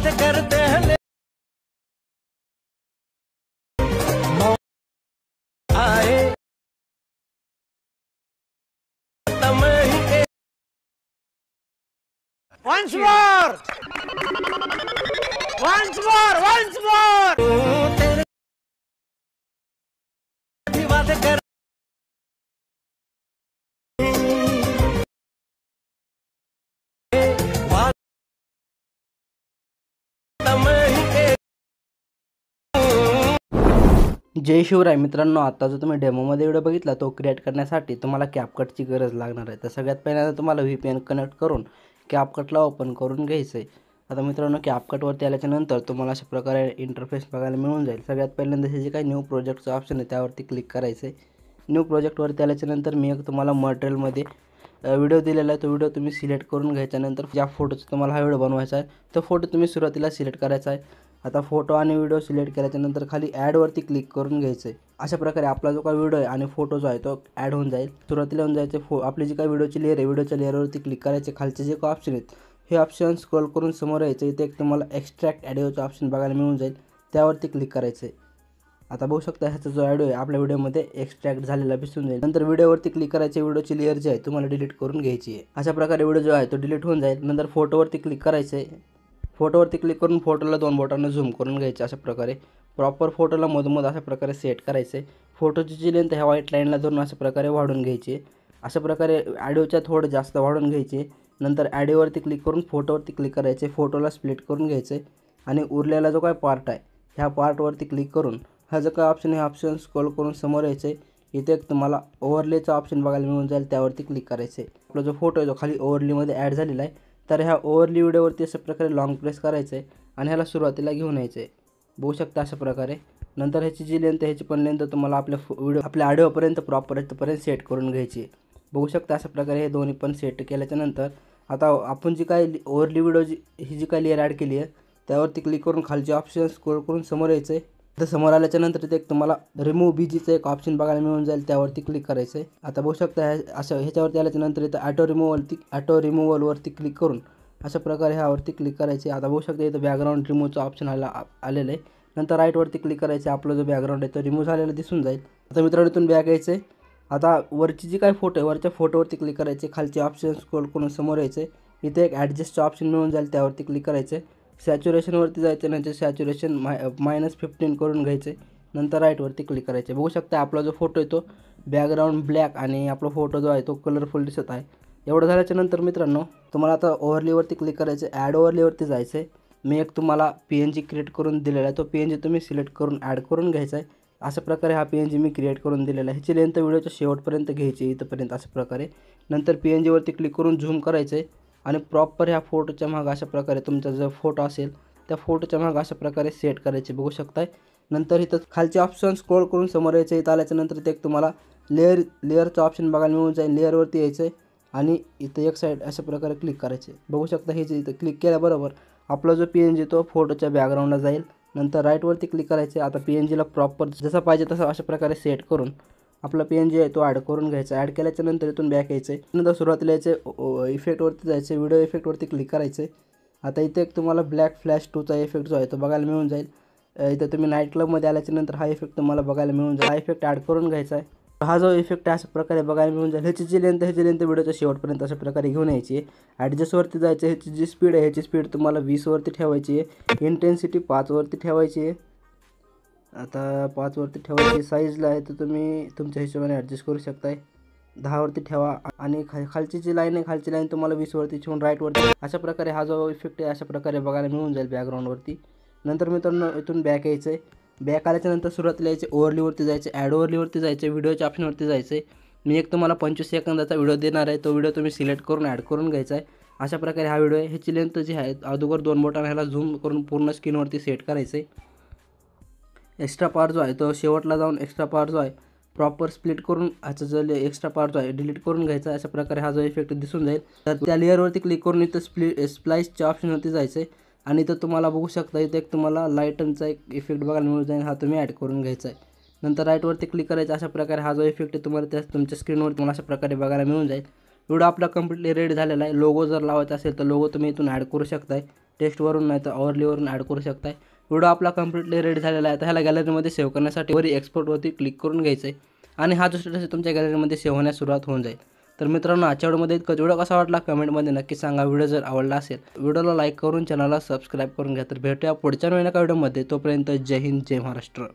बातें करते हैं आए तम ही Once more! Once more! Once more! तेरे की बातें कर तम ही जय शिवराय मित्रांनो, आता जो तुम्ही डेमोमध्ये व्हिडिओ बघितला तो क्रिएट करण्यासाठी तुम्हाला कॅपकटची गरज लागणार आहे। तर सगळ्यात पहिल्यांदा तुम्हाला VPN कनेक्ट करून कॅपकटला ओपन करून घ्यायचं आहे। आता मित्रांनो, कॅपकटवरती आल्याच्यानंतर तुम्हाला अशा प्रकारे इंटरफेस बघायला मिळून जाईल। सगळ्यात पहिल्यांदा हे जे काही न्यू प्रोजेक्टचं ऑप्शन आहे त्यावरती क्लिक करायचं आहे। न्यू प्रोजेक्टवरती आल्याच्यानंतर मी एक तुम्हाला मटेरियलमध्ये व्हिडिओ दिलेला आहे, तो व्हिडिओ तुम्ही सिलेक्ट करून घ्यायच्यानंतर ज्या फोटोचा तुम्हाला हा व्हिडिओ बनवायचा आहे तो फोटो तुम्ही सुरुवातीला सिलेक्ट करायचा आहे। आता फोटो आणि व्हिडिओ सिलेक्ट केल्याच्यानंतर खाली ॲडवरती क्लिक करून घ्यायचं आहे। अशा प्रकारे आपला जो काही व्हिडिओ आहे आणि फोटो जो आहे तो ॲड होऊन जाईल। सुरुवातीला होऊन जायचे आपली जी काही व्हिडिओची लेअर आहे, व्हिडिओच्या लेअरवरती क्लिक करायचे। खालचे जे काही ऑप्शन आहेत हे ऑप्शन स्क्रॉल करून समोर यायचं, इथे एक तुम्हाला एक्स्ट्रॅक्ट ऑडिओचा ऑप्शन बघायला मिळून जाईल, त्यावरती क्लिक करायचं आहे। आता बघू शकता ह्याचा जो ऑडिओ आहे आपल्या व्हिडिओमध्ये एक्स्ट्रॅक्ट झालेला दिसून जाईल। नंतर व्हिडिओवरती क्लिक करायचे, व्हिडिओची लेअर जी आहे तुम्हाला डिलीट करून घ्यायची आहे। अशा प्रकारे व्हिडिओ जो आहे तो डिलीट होऊन जाईल। नंतर फोटोवरती क्लिक करायचं आहे, फोटोवरती क्लिक करून फोटोला 2 बोटांना झूम करून घ्यायचे। अशा प्रकारे प्रॉपर फोटोला मधोमध अशा प्रकारे सेट करायचं आहे। फोटोची जी लेंथ ह्या व्हाईट लाईनला धरून अशा प्रकारे वाढवून घ्यायची आहे। अशा प्रकारे ऑडिओच्या थोडं जास्त वाढवून घ्यायचे। नंतर ऑडिओवरती क्लिक करून फोटोवरती क्लिक करायचे, फोटोला स्प्लिट करून घ्यायचं आहे आणि उरलेला जो काय पार्ट आहे ह्या पार्टवरती क्लिक करून हा जो काय ऑप्शन आहे ऑप्शन स्क्रॉल करून समोर यायचं आहे। इथे एक तुम्हाला ओव्हरलेचा ऑप्शन बघायला मिळून जाईल, त्यावरती क्लिक करायचं आहे। आपला जो फोटो आहे तो खाली ओव्हरलीमध्ये ॲड झालेला आहे, तर ह्या ओव्हरली व्हिडिओवरती अशा प्रकारे लॉंग प्रेस करायचं आहे आणि ह्याला सुरुवातीला घेऊन यायचं आहे। बघू शकता अशा प्रकारे। नंतर ह्याची जी लेंथ आहे ह्याची पण लेंथ तुम्हाला आपल्या ऑडिओपर्यंत प्रॉपर इथपर्यंत सेट करून घ्यायची आहे। बघू शकता अशा प्रकारे हे दोन्ही पण सेट केल्याच्यानंतर आता आपण जी काही ओव्हरली व्हिडिओ ही जी काही लेअर ॲड केली आहे त्यावरती क्लिक करून खालचे ऑप्शन स्क्रॉल करून समोर यायचं आहे। तर समोर आल्याच्यानंतर इथे एक तुम्हाला रिमूव्ह BGचं एक ऑप्शन बघायला मिळून जाईल, त्यावरती क्लिक करायचं आहे। आता बघू शकता असं ह्याच्यावरती आल्याच्यानंतर इथं ऑटो रिमूव्हलवरती क्लिक करून अशा प्रकारे ह्यावरती क्लिक करायचे। आता बघू शकता इथं बॅकग्राऊंड रिमूव्हचं ऑप्शन आलेलं आहे। नंतर राईटवरती क्लिक करायचे, आपला जो बॅकग्राऊंड आहे तो रिमूव्ह झालेला दिसून जाईल। आता मित्रांनो इथून बॅक यायचं आहे। आता वरची जी काही फोटो आहे वरच्या फोटोवरती क्लिक करायचे, खालचे ऑप्शन स्क्रॉल करून समोर यायचे। इथे एक ॲडजस्टचं ऑप्शन मिळून जाईल, त्यावरती क्लिक करायचे। सॅच्युरेशनवरती जायचं, नंतर सॅच्युरेशन -15 करून घ्यायचे। नंतर राईटवरती क्लिक करायचे। बघू शकता आपला जो फोटो आहे तो बॅकग्राऊंड ब्लॅक आणि आपला फोटो जो आहे तो कलरफुल दिसत आहे। एवढं झाल्याच्या नंतर मित्रांनो तुम्हाला आता ओव्हरलीवरती क्लिक करायचं, ॲड ओव्हरलीवरती जायचं आहे। मी एक तुम्हाला PNG क्रिएट करून दिलेला आहे, तो PNG तुम्ही सिलेक्ट करून ॲड करून घ्यायचा आहे। अशा प्रकारे हा PNG मी क्रिएट करून दिलेला आहे। ह्याची लेंथ व्हिडिओच्या शेवटपर्यंत घ्यायची इथपर्यंत अशा प्रकारे। नंतर PNGवरती क्लिक करून झूम करायचं आहे आणि प्रॉपर ह्या फोटोच्या मागं अशा प्रकारे तुमचा जो फोटो असेल त्या फोटोच्या मागं अशा प्रकारे सेट करायचे। बघू शकताय। नंतर इथं खालचे ऑप्शन स्क्रॉल करून समोर यायचं, इथं आल्याच्यानंतर इथे एक तुम्हाला लेअरचं ऑप्शन बघायला मिळून जाईल, लेअरवरती यायचं आहे आणि इथं एक साईड अशा प्रकारे क्लिक करायचे। बघू शकता हे जे इथं क्लिक केल्याबरोबर आपला जो PNG तो फोटोच्या बॅकग्राऊंडला जाईल। नंतर राईटवरती क्लिक करायचे। आता PNGला प्रॉपर जसा पाहिजे तसा अशा प्रकारे सेट करून आपला PNG आहे तो ॲड करून घ्यायचा। ॲड केल्याच्या नंतर इथून बॅक यायचं आहे। नंतर सुरुवातीला यायचं, इफेक्टवरती जायचं, व्हिडिओ इफेक्टवरती क्लिक करायचं। आता इथे एक तुम्हाला ब्लॅक फ्लॅश 2चा इफेक्ट जो आहे तो बघायला मिळून जाईल। इथं तुम्ही नाईट क्लबमध्ये आल्याच्यानंतर हा इफेक्ट तुम्हाला बघायला मिळून जाईल, हा इफेक्ट ॲड करून घ्यायचा आहे। हा जो इफेक्ट आहे अशा प्रकारे बघायला मिळून जाईल। ह्याची जी लेंथ व्हिडिओच्या शेवटपर्यंत अशा प्रकारे घेऊन यायची आहे। ॲडजस्टवरती जायचं, ह्याची जी स्पीड आहे ह्याची स्पीड तुम्हाला 20वरती ठेवायची आहे। इंटेन्सिटी 5वरती ठेवायची आहे। आता 5वरती ठेवायची। साईजला आहे तर तुम्ही तुमच्या हिशोबाने ॲडजस्ट करू शकताय, 10वरती ठेवा। आणि खालची जी लाईन आहे खालची लाईन तुम्हाला 20वरती ठेवून राईटवरती अशा प्रकारे हा जो इफेक्ट आहे अशा प्रकारे बघायला मिळून जाईल बॅकग्राऊंडवरती। नंतर मित्रांनो इथून बॅक यायचं आहे। बॅक आल्याच्यानंतर सुरुवातीला यायचे, ओव्हरलीवरती जायचे, ॲड ओव्हरलीवरती जायचे, व्हिडिओच्या ऑप्शनवरती जायचं आहे। मी एक तुम्हाला 25 सेकंदाचा व्हिडिओ देणार आहे, तो व्हिडिओ तुम्ही सिलेक्ट करून ॲड करून घ्यायचा आहे। अशा प्रकारे हा व्हिडिओ आहे। ह्याची लेंथ जी आहे अगोदर 2 बोटांना ह्याला झूम करून पूर्ण स्क्रीनवरती सेट करायचं आहे। एक्स्ट्रा पार्ट जो आहे तो शेवटला जाऊन एक्स्ट्रा पार्ट जो आहे प्रॉपर स्प्लिट करून ह्याचा जो एक्स्ट्रा पार्ट जो आहे डिलीट करून घ्यायचा। अशा प्रकारे हा जो इफेक्ट दिसून जाईल। तर त्या लेअरवरती क्लिक करून इथं स्प्लाइसच्या ऑप्शनवरती जायचं आहे आणि इथं तुम्हाला बघू शकता इथे एक तुम्हाला लाईटनचा एक इफेक्ट बघायला मिळून जाईल, हा तुम्ही ॲड करून घ्यायचा आहे। नंतर राईटवरती क्लिक करायचं। अशा प्रकारे हा जो इफेक्ट आहे तुम्हाला तुमच्या स्क्रीनवर तुम्हाला अशा प्रकारे बघायला मिळून जाईल। व्हिडिओ आपला कम्प्लिटली रेडी झालेला आहे। लोगो जर लावायचा असेल तर लोगो तुम्ही इथून ॲड करू शकताय। टेस्टवरून नाही तर अवर्लीवरून ॲड करू शकताय. व्हिडिओ आपला कम्प्लिटली रेडी झालेला आहे. तर ह्याला गॅलरीमध्ये सेव्ह करण्यासाठी वरी एक्सपोर्टवरती क्लिक करून घ्यायचं आहे आणि हा जो स्टेटस तुमच्या गॅलरीमध्ये सेव्ह होण्यास सुरुवात होऊन जाईल. तर मित्रांनो, आजच्या व्हिडिओमध्ये इतकंच. व्हिडिओ कसा वाटला कमेंटमध्ये नक्की सांगा. व्हिडिओ जर आवडला असेल व्हिडिओला लाईक करून चॅनलला सबस्क्राईब करून घ्या. तर भेटूया पुढच्या नवीन एका व्हिडिओमध्ये. तोपर्यंत जय हिंद, जय महाराष्ट्र.